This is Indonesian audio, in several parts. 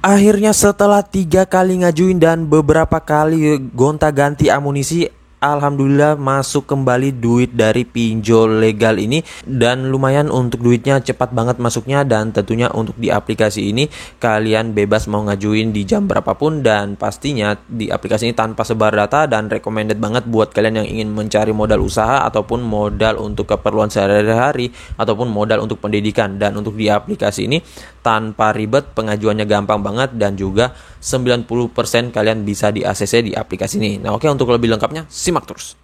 Akhirnya setelah 3 kali ngajuin dan beberapa kali gonta-ganti amunisi, alhamdulillah masuk kembali duit dari pinjol legal ini. Dan lumayan untuk duitnya cepat banget masuknya. Dan tentunya untuk di aplikasi ini kalian bebas mau ngajuin di jam berapapun. Dan pastinya di aplikasi ini tanpa sebar data dan recommended banget buat kalian yang ingin mencari modal usaha ataupun modal untuk keperluan sehari-hari ataupun modal untuk pendidikan. Dan untuk di aplikasi ini tanpa ribet, pengajuannya gampang banget, dan juga 90% kalian bisa di ACC di aplikasi ini. Nah oke, untuk lebih lengkapnya simak terus.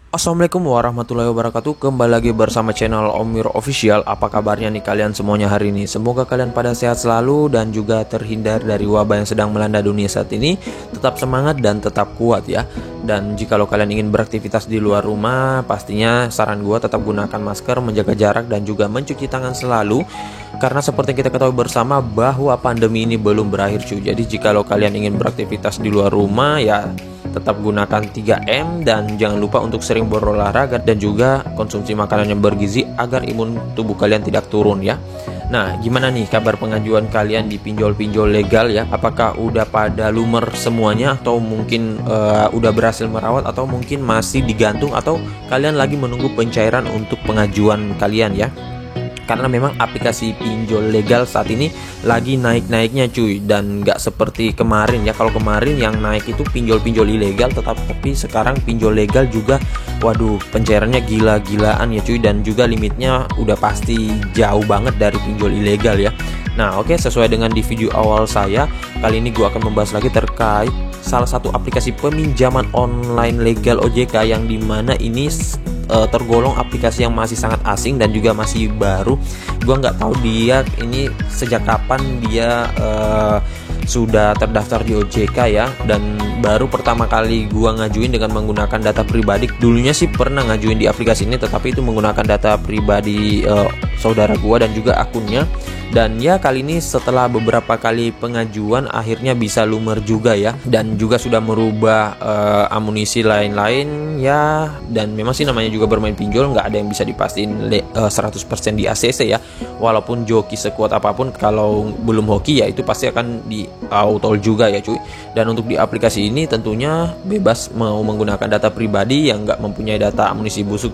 Assalamualaikum warahmatullahi wabarakatuh. Kembali lagi bersama channel Omir Official. Apa kabarnya nih kalian semuanya hari ini? Semoga kalian pada sehat selalu dan juga terhindar dari wabah yang sedang melanda dunia saat ini. Tetap semangat dan tetap kuat ya. Dan jika kalian ingin beraktivitas di luar rumah, pastinya saran gua tetap gunakan masker, menjaga jarak, dan juga mencuci tangan selalu. Karena seperti kita ketahui bersama bahwa pandemi ini belum berakhir cuy. Jadi jika kalian ingin beraktivitas di luar rumah ya tetap gunakan 3M, dan jangan lupa untuk sering berolahraga dan juga konsumsi makanan yang bergizi agar imun tubuh kalian tidak turun ya. Nah, gimana nih kabar pengajuan kalian di pinjol-pinjol legal ya? Apakah udah pada lumer semuanya, atau mungkin udah berhasil merawat, atau mungkin masih digantung, atau kalian lagi menunggu pencairan untuk pengajuan kalian ya? Karena memang aplikasi pinjol legal saat ini lagi naik-naiknya cuy, dan nggak seperti kemarin ya. Kalau kemarin yang naik itu pinjol-pinjol ilegal, tapi sekarang pinjol legal juga waduh pencairannya gila-gilaan ya cuy, dan juga limitnya udah pasti jauh banget dari pinjol ilegal ya. Nah oke, sesuai dengan di video awal saya, kali ini gue akan membahas lagi terkait salah satu aplikasi peminjaman online legal OJK, yang dimana ini tergolong aplikasi yang masih sangat asing dan juga masih baru. Gua nggak tahu dia ini sejak kapan dia sudah terdaftar di OJK ya, dan baru pertama kali gua ngajuin dengan menggunakan data pribadi. Dulunya sih pernah ngajuin di aplikasi ini, tetapi itu menggunakan data pribadi saudara gua dan juga akunnya. Dan ya kali ini setelah beberapa kali pengajuan akhirnya bisa lumer juga ya, dan juga sudah merubah amunisi lain-lain ya. Dan memang sih namanya juga bermain pinjol, nggak ada yang bisa dipastiin 100% di ACC ya. Walaupun joki sekuat apapun, kalau belum hoki ya itu pasti akan di auto juga ya cuy. Dan untuk di aplikasi ini tentunya bebas mau menggunakan data pribadi. Yang nggak mempunyai data amunisi busuk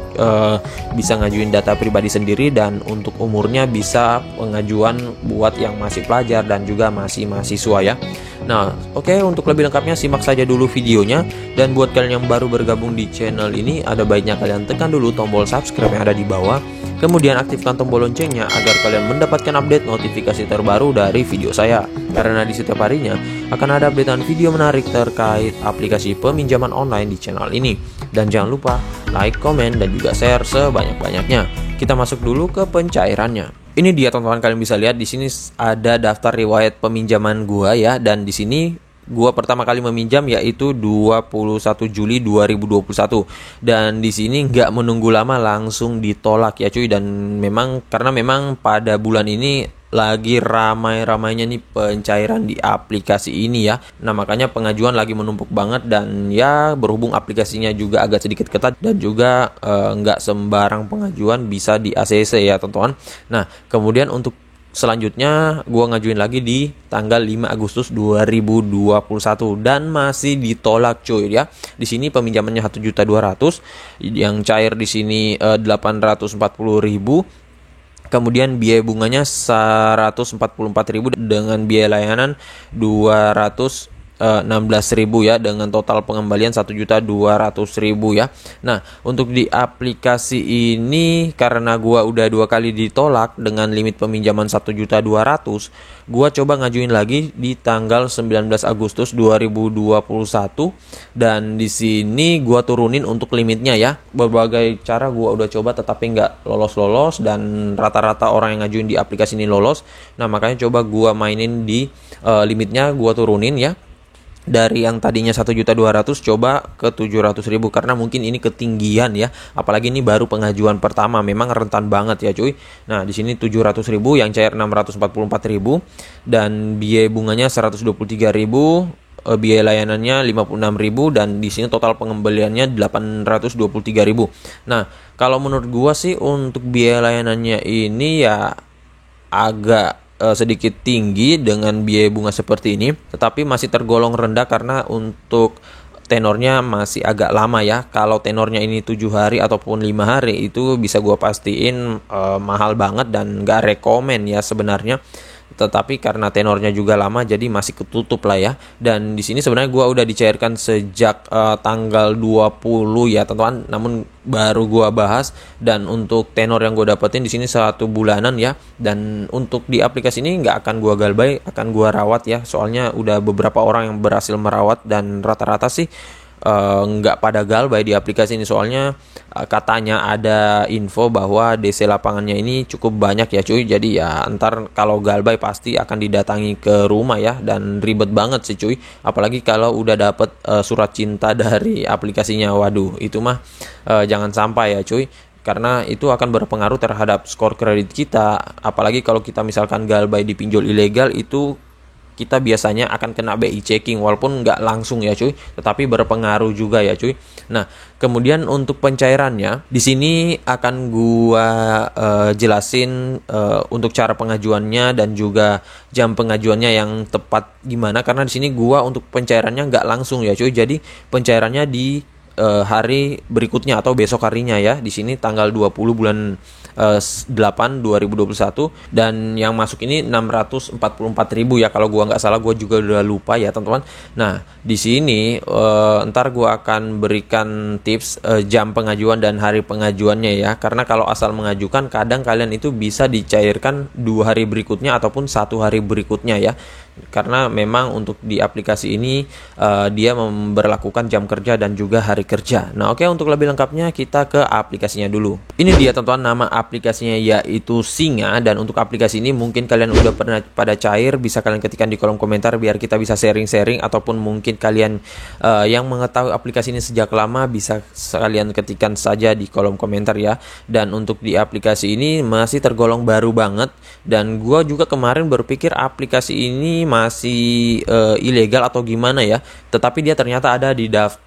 bisa ngajuin data pribadi sendiri, dan untuk umurnya bisa pengajuan buat yang masih pelajar dan juga masih mahasiswa ya. Nah oke, untuk lebih lengkapnya simak saja dulu videonya. Dan buat kalian yang baru bergabung di channel ini, ada baiknya kalian tekan dulu tombol subscribe yang ada di bawah, kemudian aktifkan tombol loncengnya agar kalian mendapatkan update notifikasi terbaru dari video saya. Karena di setiap harinya akan ada updatean video menarik terkait aplikasi peminjaman online di channel ini. Dan jangan lupa like, komen, dan juga share sebanyak-banyaknya. Kita masuk dulu ke pencairannya. Ini dia teman-teman, kalian bisa lihat di sini ada daftar riwayat peminjaman gua ya, dan di sini gua pertama kali meminjam yaitu 21 Juli 2021. Dan di sini nggak menunggu lama langsung ditolak ya cuy. Dan karena memang pada bulan ini lagi ramai-ramainya nih pencairan di aplikasi ini ya. Nah makanya pengajuan lagi menumpuk banget, dan ya berhubung aplikasinya juga agak sedikit ketat, dan juga nggak sembarang pengajuan bisa di ACC ya teman-teman. Nah kemudian untuk selanjutnya gua ngajuin lagi di tanggal 5 Agustus 2021 dan masih ditolak cuy ya. Di sini peminjamannya 1.200.000, yang cair di sini 840.000. Kemudian biaya bunganya 144.000 dengan biaya layanan 216.000 ya, dengan total pengembalian 1.200.000 ya. Nah untuk di aplikasi ini, karena gua udah 2 kali ditolak dengan limit peminjaman 1.200.000, gua coba ngajuin lagi di tanggal 19 Agustus 2021. Dan di sini gua turunin untuk limitnya ya. Berbagai cara gua udah coba tetapi nggak lolos, dan rata-rata orang yang ngajuin di aplikasi ini lolos. Nah makanya coba gua mainin di limitnya, gua turunin ya. Dari yang tadinya 1.200.000 coba ke 700.000, karena mungkin ini ketinggian ya. Apalagi ini baru pengajuan pertama, memang rentan banget ya cuy. Nah di sini 700.000, yang cair 644.000, dan biaya bunganya 123.000. biaya layanannya 56.000 dan di sini total pengembaliannya 823.000. Nah, kalau menurut gua sih untuk biaya layanannya ini ya agak sedikit tinggi dengan biaya bunga seperti ini, tetapi masih tergolong rendah karena untuk tenornya masih agak lama ya. Kalau tenornya ini 7 hari ataupun 5 hari itu bisa gua pastiin mahal banget dan gak rekomen ya sebenarnya. Tetapi karena tenornya juga lama jadi masih ketutup lah ya. Dan di sini sebenarnya gua udah dicairkan sejak tanggal 20 ya teman-teman, namun baru gua bahas. Dan untuk tenor yang gua dapetin di sini 1 bulanan ya. Dan untuk di aplikasi ini nggak akan gua galbay, akan gua rawat ya. Soalnya udah beberapa orang yang berhasil merawat dan rata-rata sih nggak pada galbay di aplikasi ini. Soalnya katanya ada info bahwa DC lapangannya ini cukup banyak ya cuy. Jadi ya ntar kalau galbay pasti akan didatangi ke rumah ya, dan ribet banget sih cuy. Apalagi kalau udah dapet surat cinta dari aplikasinya. Waduh, itu mah jangan sampai ya cuy, karena itu akan berpengaruh terhadap skor kredit kita. Apalagi kalau kita misalkan galbay di pinjol ilegal, itu kita biasanya akan kena BI checking, walaupun nggak langsung ya cuy, tetapi berpengaruh juga ya cuy. Nah, kemudian untuk pencairannya di sini akan gua jelasin untuk cara pengajuannya dan juga jam pengajuannya yang tepat gimana, karena di sini gua untuk pencairannya nggak langsung ya cuy. Jadi pencairannya di hari berikutnya atau besok harinya ya. Di sini tanggal 20 bulan 8 2021, dan yang masuk ini 644.000 ya kalau gua nggak salah, gua juga udah lupa ya teman-teman. Nah, di sini ntar gua akan berikan tips jam pengajuan dan hari pengajuannya ya. Karena kalau asal mengajukan kadang kalian itu bisa dicairkan 2 hari berikutnya ataupun 1 hari berikutnya ya. Karena memang untuk di aplikasi ini dia memberlakukan jam kerja dan juga hari kerja. Nah, oke, untuk lebih lengkapnya kita ke aplikasinya dulu. Ini dia teman-teman, nama aplikasinya yaitu Singa. Dan untuk aplikasi ini mungkin kalian udah pernah pada cair, bisa kalian ketikkan di kolom komentar biar kita bisa sharing-sharing. Ataupun mungkin kalian yang mengetahui aplikasi ini sejak lama, bisa kalian ketikkan saja di kolom komentar ya. Dan untuk di aplikasi ini masih tergolong baru banget, dan gua juga kemarin berpikir aplikasi ini masih ilegal atau gimana ya, tetapi dia ternyata ada di daftar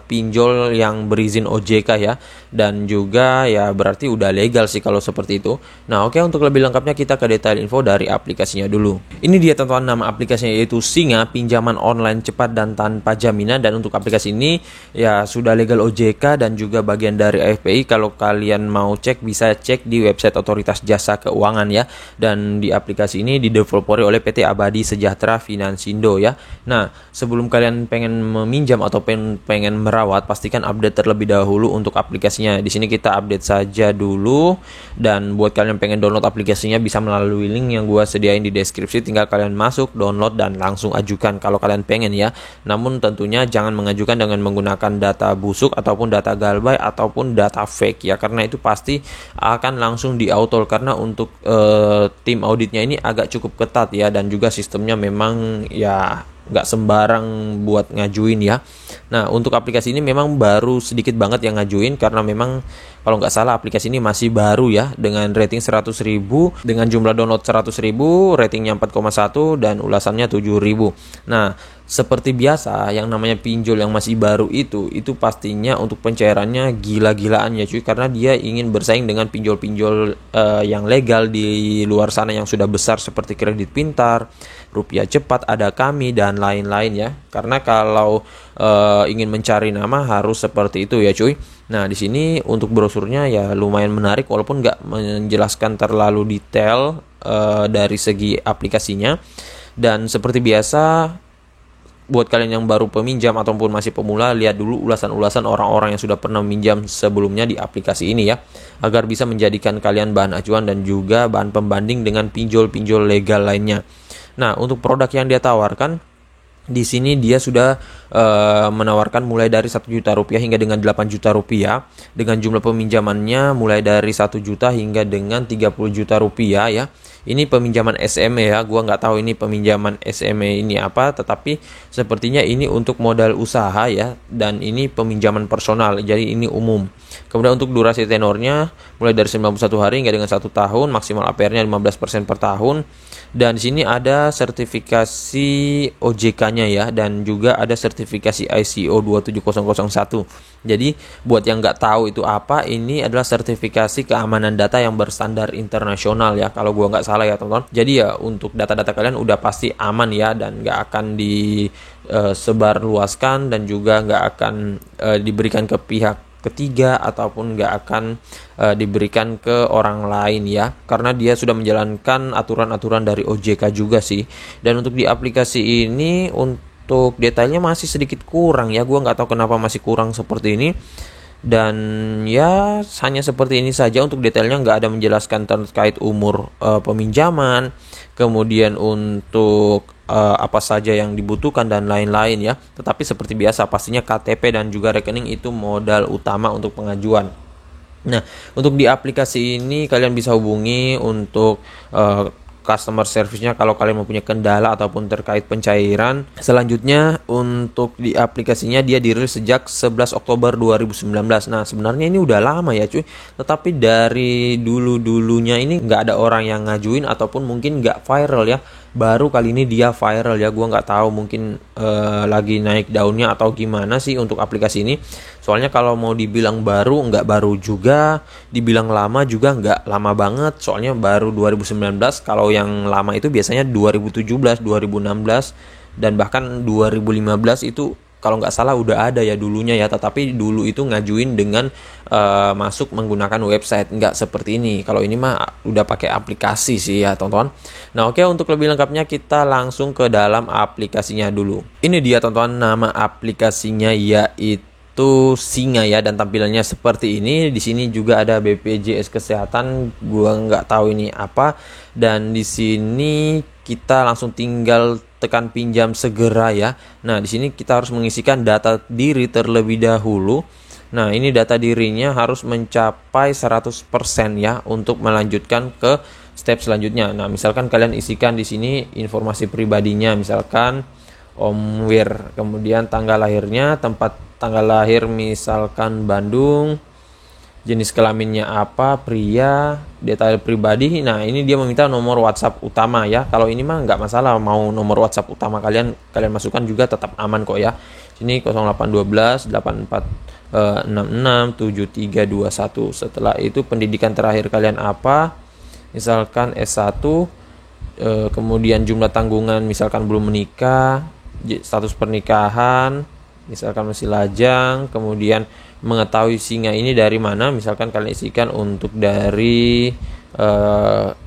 pinjol yang berizin OJK ya, dan juga ya berarti udah legal sih kalau seperti itu. Nah, oke, untuk lebih lengkapnya kita ke detail info dari aplikasinya dulu. Ini dia teman-teman, nama aplikasinya yaitu Singa, pinjaman online cepat dan tanpa jaminan. Dan untuk aplikasi ini ya sudah legal OJK dan juga bagian dari AFPI. Kalau kalian mau cek bisa cek di website Otoritas Jasa Keuangan ya. Dan di aplikasi ini dideveloperi oleh PT Abadi Sejahtera Finansindo ya. Nah, sebelum kalian pengen meminjam atau pengen merawat, pastikan update terlebih dahulu untuk aplikasinya. Di sini kita update saja dulu, dan buat kalian yang pengen download aplikasinya bisa melalui link yang gua sediain di deskripsi. Tinggal kalian masuk, download, dan langsung ajukan kalau kalian pengen ya. Namun tentunya jangan mengajukan dengan menggunakan data busuk ataupun data galbay ataupun data fake ya, karena itu pasti akan langsung di-auto. Karena untuk tim auditnya ini agak cukup ketat ya, dan juga sistemnya memang ya nggak sembarang buat ngajuin ya. Nah, untuk aplikasi ini memang baru sedikit banget yang ngajuin, karena memang kalau nggak salah aplikasi ini masih baru ya, dengan rating 100.000, dengan jumlah download 100.000, ratingnya 4,1 dan ulasannya 7.000. Nah, seperti biasa yang namanya pinjol yang masih baru itu pastinya untuk pencairannya gila-gilaan ya cuy, karena dia ingin bersaing dengan pinjol-pinjol yang legal di luar sana yang sudah besar seperti Kredit Pintar, Rupiah Cepat, Ada Kami, dan lain-lain ya. Karena kalau ingin mencari nama harus seperti itu ya cuy. Nah, di sini untuk brosurnya ya lumayan menarik, walaupun nggak menjelaskan terlalu detail dari segi aplikasinya. Dan seperti biasa, buat kalian yang baru peminjam ataupun masih pemula, lihat dulu ulasan-ulasan orang-orang yang sudah pernah meminjam sebelumnya di aplikasi ini ya, agar bisa menjadikan kalian bahan acuan dan juga bahan pembanding dengan pinjol-pinjol legal lainnya. Nah, untuk produk yang dia tawarkan di sini dia sudah menawarkan mulai dari 1 juta rupiah hingga dengan 8 juta rupiah, dengan jumlah peminjamannya mulai dari 1 juta hingga dengan 30 juta rupiah ya. Ini peminjaman SME ya, gua nggak tahu ini peminjaman SME ini apa, tetapi sepertinya ini untuk modal usaha ya, dan ini peminjaman personal, jadi ini umum. Kemudian untuk durasi tenornya mulai dari 91 hari hingga dengan 1 tahun, maksimal APR-nya 15% per tahun. Dan di sini ada sertifikasi OJK-nya ya, dan juga ada sertifikasi ISO 27001. Jadi buat yang nggak tahu itu apa, ini adalah sertifikasi keamanan data yang berstandar internasional ya, kalau gua nggak salah ya teman-teman. Jadi ya untuk data-data kalian udah pasti aman ya, dan nggak akan disebarluaskan dan juga nggak akan diberikan ke pihak ketiga ataupun nggak akan diberikan ke orang lain ya, karena dia sudah menjalankan aturan-aturan dari OJK juga sih. Dan untuk di aplikasi ini untuk detailnya masih sedikit kurang ya, gua nggak tahu kenapa masih kurang seperti ini. Dan ya hanya seperti ini saja untuk detailnya, nggak ada menjelaskan terkait umur peminjaman, kemudian untuk apa saja yang dibutuhkan dan lain-lain ya. Tetapi seperti biasa pastinya KTP dan juga rekening itu modal utama untuk pengajuan. Nah, untuk di aplikasi ini kalian bisa hubungi untuk customer service-nya kalau kalian mempunyai kendala ataupun terkait pencairan. Selanjutnya untuk di aplikasinya dia dirilis sejak 11 Oktober 2019. Nah, sebenarnya ini udah lama ya cuy. Tetapi dari dulu-dulunya ini nggak ada orang yang ngajuin ataupun mungkin nggak viral ya. Baru kali ini dia viral ya, gua nggak tahu mungkin lagi naik daunnya atau gimana sih untuk aplikasi ini. Soalnya kalau mau dibilang baru nggak baru juga, dibilang lama juga nggak lama banget. Soalnya baru 2019, kalau yang lama itu biasanya 2017, 2016 dan bahkan 2015 itu kalau nggak salah udah ada ya dulunya ya. Tetapi dulu itu ngajuin dengan masuk menggunakan website, nggak seperti ini. Kalau ini mah udah pakai aplikasi sih ya teman-teman. Nah oke, untuk lebih lengkapnya kita langsung ke dalam aplikasinya dulu. Ini dia teman-teman, nama aplikasinya yaitu Singa ya, dan tampilannya seperti ini. Di sini juga ada BPJS Kesehatan, gua nggak tahu ini apa. Dan di sini kita langsung tinggal tekan pinjam segera ya. Nah, di sini kita harus mengisikan data diri terlebih dahulu. Nah, ini data dirinya harus mencapai 100% ya untuk melanjutkan ke step selanjutnya. Nah, misalkan kalian isikan di sini informasi pribadinya, misalkan Om Wir, kemudian tanggal lahirnya, tempat tanggal lahir misalkan Bandung, jenis kelaminnya apa, pria, detail pribadi. Nah ini dia meminta nomor WhatsApp utama ya. Kalau ini mah nggak masalah, mau nomor WhatsApp utama kalian masukkan juga tetap aman kok ya. Sini 0812 8466 7321. Setelah itu pendidikan terakhir kalian apa, misalkan S1, kemudian jumlah tanggungan misalkan belum menikah, status pernikahan misalkan masih lajang, kemudian mengetahui singa ini dari mana, misalkan kalian isikan untuk dari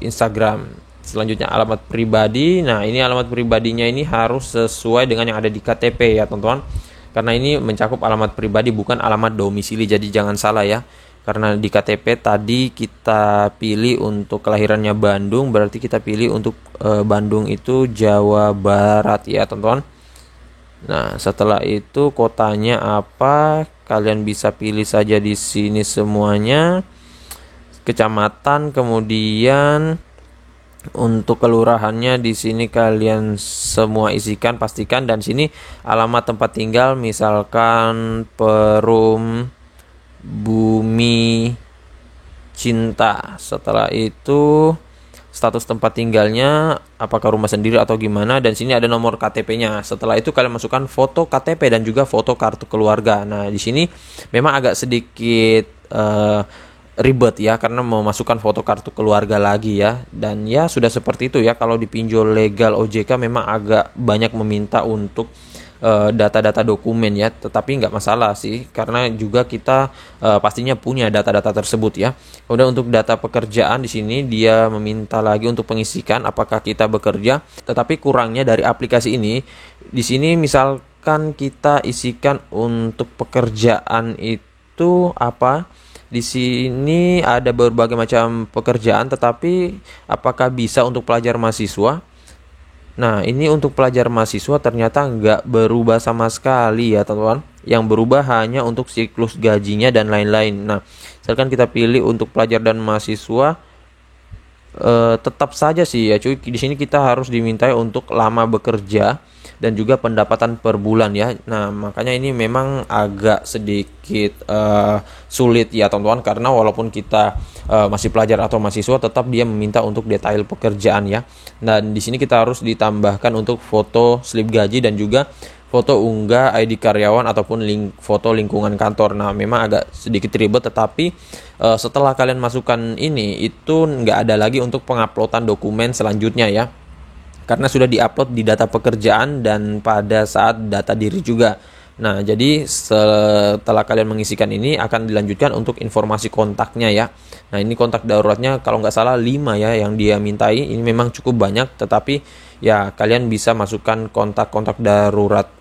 Instagram. Selanjutnya alamat pribadi. Nah ini alamat pribadinya ini harus sesuai dengan yang ada di KTP ya teman-teman, karena ini mencakup alamat pribadi bukan alamat domisili, jadi jangan salah ya. Karena di KTP tadi kita pilih untuk kelahirannya Bandung, berarti kita pilih untuk Bandung itu Jawa Barat ya teman-teman. Nah, setelah itu kotanya apa? Kalian bisa pilih saja di sini semuanya. Kecamatan, kemudian untuk kelurahannya di sini kalian semua isikan, pastikan. Dan sini alamat tempat tinggal misalkan Perum Bumi Cinta. Setelah itu status tempat tinggalnya apakah rumah sendiri atau gimana, dan sini ada nomor KTP-nya. Setelah itu kalian masukkan foto KTP dan juga foto kartu keluarga. Nah, di sini memang agak sedikit ribet ya karena mau masukkan foto kartu keluarga lagi ya. Dan ya sudah seperti itu ya, kalau di pinjol legal OJK memang agak banyak meminta untuk data-data dokumen ya, tetapi nggak masalah sih karena juga kita pastinya punya data-data tersebut ya. Kemudian untuk data pekerjaan di sini dia meminta lagi untuk pengisikan apakah kita bekerja, tetapi kurangnya dari aplikasi ini di sini misalkan kita isikan untuk pekerjaan itu apa. Di sini ada berbagai macam pekerjaan, tetapi apakah bisa untuk pelajar mahasiswa? Nah, ini untuk pelajar mahasiswa ternyata nggak berubah sama sekali ya teman-teman. Yang berubah hanya untuk siklus gajinya dan lain-lain. Nah, misalkan kita pilih untuk pelajar dan mahasiswa, tetap saja sih ya cuy. Di sini kita harus dimintai untuk lama bekerja dan juga pendapatan per bulan ya. Nah, makanya ini memang agak sedikit sulit ya teman-teman, karena walaupun kita masih pelajar atau mahasiswa, tetap dia meminta untuk detail pekerjaan ya. Dan di sini kita harus ditambahkan untuk foto slip gaji dan juga foto unggah ID karyawan ataupun foto lingkungan kantor. Nah, memang agak sedikit ribet, tetapi setelah kalian masukkan ini, itu nggak ada lagi untuk penguploadan dokumen selanjutnya ya, karena sudah diupload di data pekerjaan dan pada saat data diri juga. Nah, jadi setelah kalian mengisikan ini, akan dilanjutkan untuk informasi kontaknya ya. Nah, ini kontak daruratnya kalau nggak salah 5 ya yang dia mintai. Ini memang cukup banyak, tetapi ya kalian bisa masukkan kontak-kontak darurat,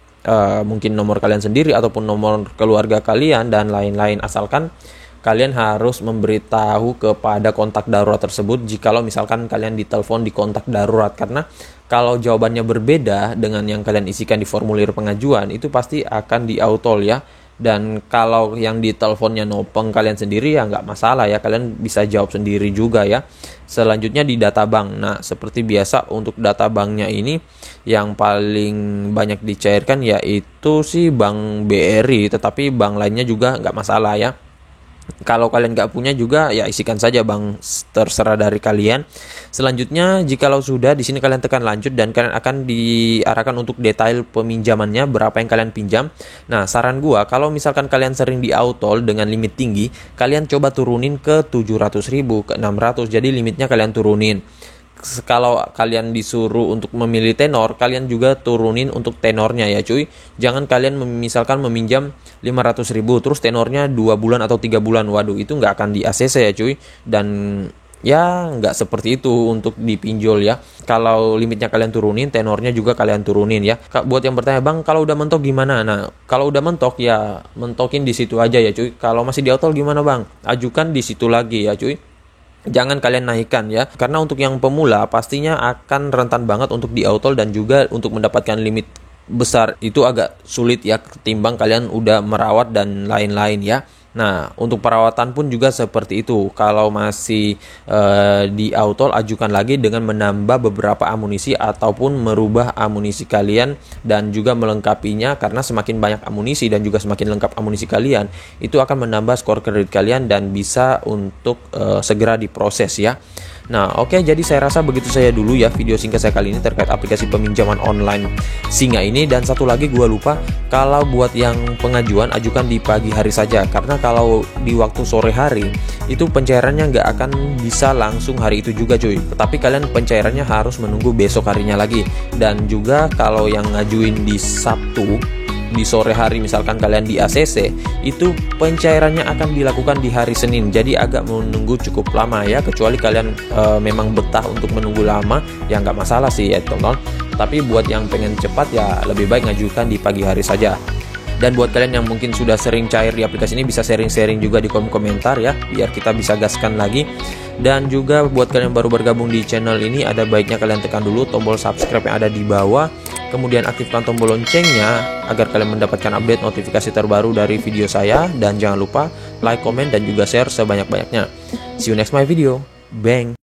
mungkin nomor kalian sendiri ataupun nomor keluarga kalian dan lain-lain, asalkan kalian harus memberitahu kepada kontak darurat tersebut jikalau misalkan kalian ditelepon di kontak darurat, karena kalau jawabannya berbeda dengan yang kalian isikan di formulir pengajuan, itu pasti akan di-autol ya. Dan kalau yang diteleponnya nopeng kalian sendiri ya nggak masalah ya, kalian bisa jawab sendiri juga ya. Selanjutnya di data bank. Nah, seperti biasa untuk data banknya ini yang paling banyak dicairkan yaitu sih Bank BRI, tetapi bank lainnya juga nggak masalah ya. Kalau kalian nggak punya juga ya isikan saja bank, terserah dari kalian. Selanjutnya jikalau sudah, di sini kalian tekan lanjut dan kalian akan diarahkan untuk detail peminjamannya, berapa yang kalian pinjam. Nah, saran gua kalau misalkan kalian sering di autol dengan limit tinggi, kalian coba turunin ke 700.000 ke 600. Jadi limitnya kalian turunin. Kalau kalian disuruh untuk memilih tenor, kalian juga turunin untuk tenornya ya cuy. Jangan kalian misalkan meminjam 500.000 terus tenornya 2 bulan atau 3 bulan. Waduh, itu nggak akan di ACC ya cuy. Dan ya nggak seperti itu untuk dipinjol ya. Kalau limitnya kalian turunin, tenornya juga kalian turunin ya. Buat yang bertanya, bang kalau udah mentok gimana? Nah, kalau udah mentok ya mentokin di situ aja ya cuy. Kalau masih di autol gimana bang? Ajukan di situ lagi ya cuy. Jangan kalian naikkan ya, karena untuk yang pemula pastinya akan rentan banget untuk di autol, dan juga untuk mendapatkan limit besar itu agak sulit ya, ketimbang kalian udah merawat dan lain-lain ya. Nah, untuk perawatan pun juga seperti itu. Kalau masih di autol, ajukan lagi dengan menambah beberapa amunisi ataupun merubah amunisi kalian dan juga melengkapinya, karena semakin banyak amunisi dan juga semakin lengkap amunisi kalian, itu akan menambah skor kredit kalian dan bisa untuk segera diproses ya. Nah, oke, jadi saya rasa begitu saya dulu ya video singkat saya kali ini terkait aplikasi peminjaman online Singa ini. Dan satu lagi gue lupa, kalau buat yang pengajuan ajukan di pagi hari saja, karena kalau di waktu sore hari itu pencairannya nggak akan bisa langsung hari itu juga cuy, tetapi kalian pencairannya harus menunggu besok harinya lagi. Dan juga kalau yang ngajuin di Sabtu di sore hari, misalkan kalian di ACC, itu pencairannya akan dilakukan di hari Senin. Jadi agak menunggu cukup lama ya, kecuali kalian memang betah untuk menunggu lama ya nggak masalah sih ya teman-teman. Tapi buat yang pengen cepat ya lebih baik ngajukan di pagi hari saja. Dan buat kalian yang mungkin sudah sering cair di aplikasi ini, bisa sharing-sharing juga di kolom komentar ya, biar kita bisa gaskan lagi. Dan juga buat kalian yang baru bergabung di channel ini, ada baiknya kalian tekan dulu tombol subscribe yang ada di bawah, kemudian aktifkan tombol loncengnya agar kalian mendapatkan update notifikasi terbaru dari video saya. Dan jangan lupa like, komen, dan juga share sebanyak-banyaknya. See you next my video. Bang.